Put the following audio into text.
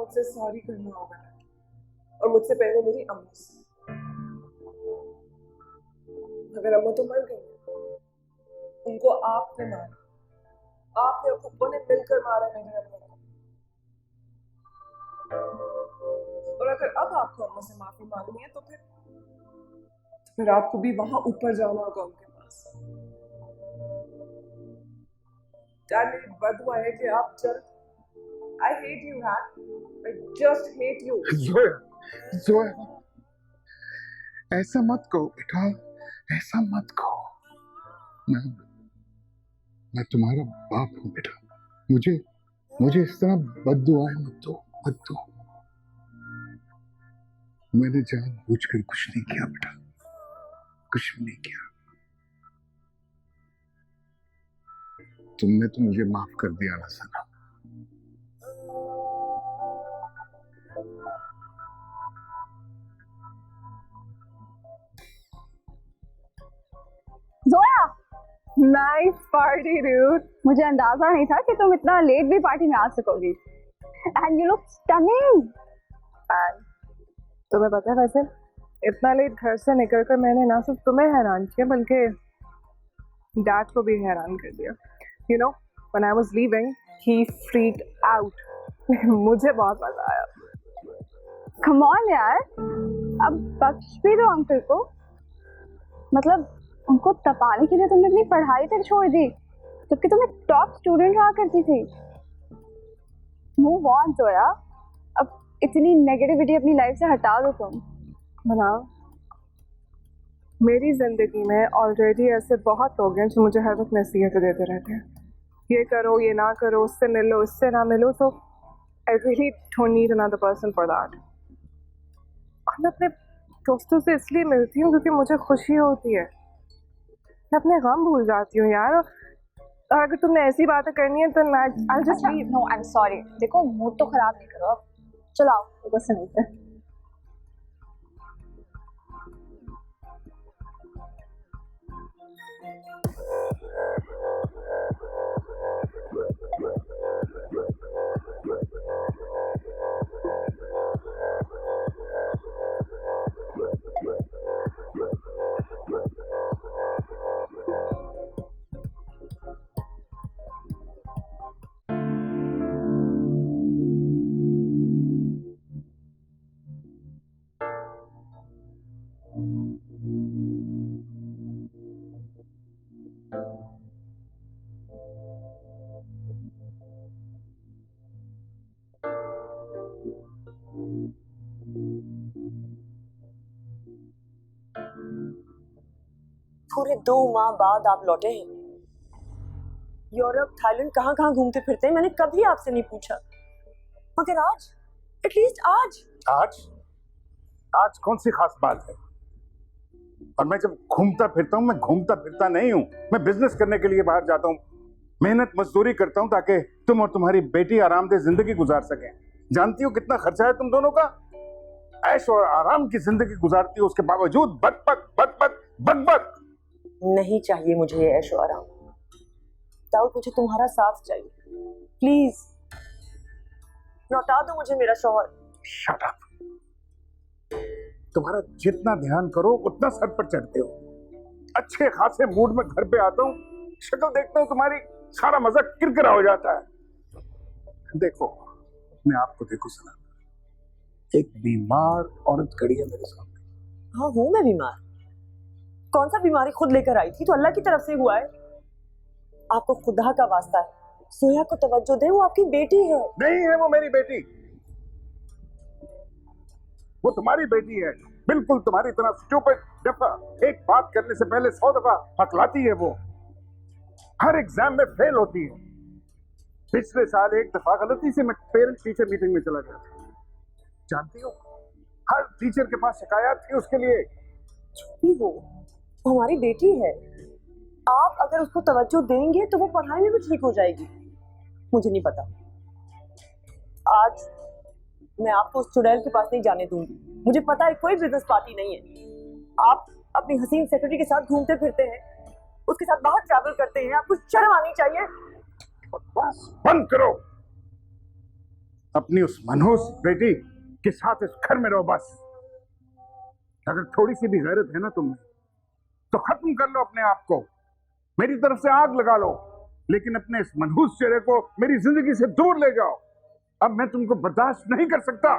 मुझसे सॉरी करना होगा और मुझसे पहले मेरी अम्मा से। अगर अम्मा तो मर गई, उनको आपने मारा, आपने और फुप्पो ने मिलकर मारा मेरी अम्मा को। और अगर अब आपको अम्मा से माफी मांगनी है तो फिर आपको भी वहां ऊपर जाना होगा उनके पास। डैड, मेरी बददुआ है कि आप जल्द I hate you, Hat. I just hate you. Zoya, Zoya, ऐसा मत कहो बेटा, ऐसा मत कहो। मैं तुम्हारा बाप हूँ बेटा, मुझे इस तरह बद्दुआएं मत दो, मत दो। मैंने जानबूझकर कुछ नहीं किया बेटा, कुछ भी नहीं किया। तुमने तो मुझे माफ कर दिया ना Sana. Zoya, nice party dude. मुझे अंदाजा नहीं था कि तुम इतना लेट भी पार्टी में आ सकोगी। And you look stunning. तुम्हें पता है वैसे इतना लेट घर से निकलकर मैंने ना सिर्फ तुम्हें हैरान किया बल्कि डैड को भी हैरान कर दिया। You know, when I was leaving he freaked out. मुझे बहुत मजा आया। कम ऑन यार, अब बख्श भी दो अंकल को। मतलब उनको तपाने के लिए तुमने अपनी पढ़ाई तक छोड़ दी, जबकि तुम एक टॉप स्टूडेंट रहा करती थी। मूव ऑन जोया, अब इतनी नेगेटिविटी अपनी लाइफ से हटा दो तुम। मना, मेरी जिंदगी में ऑलरेडी ऐसे बहुत लोग हैं जो मुझे हर वक्त नसीहतें देते रहते हैं, ये करो, ये ना करो, उससे मिलो, इससे ना मिलो। तो I really don't need another person for that. और मैं अपने दोस्तों से इसलिए मिलती हूँ क्योंकि मुझे खुशी होती है। मैं अपने गम भूल जाती हूँ यार। और अगर तुमने ऐसी बातें करनी है तो मैं I'll just leave. No, I am sorry. देखो, मूड तो खराब नहीं करो। चलो आओ, बस मिलते हैं। पूरे 2 माह बाद आप लौटे हैं। यूरोप, थाईलैंड, कहाँ कहाँ घूमते फिरते हैं, मैंने कभी आपसे नहीं पूछा। मगर आज, एटलीस्ट आज कौन सी खास बात है? और मैं जब घूमता फिरता हूँ, मैं घूमता फिरता नहीं हूँ, मैं बिजनेस करने के लिए बाहर जाता हूँ, मेहनत मजदूरी करता हूँ ताकि तुम और तुम्हारी बेटी आरामदेह जिंदगी गुजार सकें। जानती हो कितना खर्चा है तुम दोनों का? ऐश और आराम की जिंदगी गुजारती हो, उसके बावजूद बक नहीं चाहिए मुझे ये ऐशो आराम। दाऊद, मुझे तुम्हारा साथ चाहिए, प्लीज लौटा दो मुझे मेरा शौहर। Shut up. तुम्हारा जितना ध्यान करो उतना सर पर चढ़ते हो। अच्छे खासे मूड में घर पे आता हूँ, शक्ल देखता हूँ तुम्हारी, सारा मजा किरकिरा हो जाता है। देखो, अपने आप को देखो सना, एक बीमार औरत खड़ी है मेरे सामने। हाँ, हूँ मैं बीमार। कौन सा बीमारी खुद लेकर आई थी? तो अल्लाह की तरफ से हुआ है। आपको खुदा का वास्ता है, सोया को तवज्जो दे, वो आपकी बेटी है। नहीं है वो मेरी बेटी, वो तुम्हारी बेटी है, बिल्कुल तुम्हारी तरह स्टूपिड, दफा। एक बात करने से पहले 100 दफा हकलाती है वो, हर एग्जाम में फेल होती है। पिछले साल एक दफा गलती से मैं पेरेंट टीचर मीटिंग में चला गया। जानती हो, हर टीचर के पास शिकायत थी उसके लिए। छुपी हो, वो हमारी बेटी है। आप अगर उसको तवज्जो देंगे तो वो पढ़ाई में भी ठीक हो जाएगी। मुझे नहीं पता, आज मैं आपको उस चुड़ैल के पास नहीं जाने दूंगी। मुझे पता है कोई बिजनेस पार्टी नहीं है। आप अपनी हसीन सेक्रेटरी के साथ घूमते फिरते हैं, उसके साथ बाहर ट्रैवल करते हैं, आपको शर्म आनी चाहिए। बस बंद करो। अपनी उस मनहूस बेटी के साथ इस घर में रहो बस। अगर थोड़ी सी भी गैरत है ना तुम में, तो खत्म कर लो अपने आप को, मेरी तरफ से आग लगा लो, लेकिन अपने इस मनहूस चेहरे को मेरी जिंदगी से दूर ले जाओ। अब मैं तुमको बर्दाश्त नहीं कर सकता।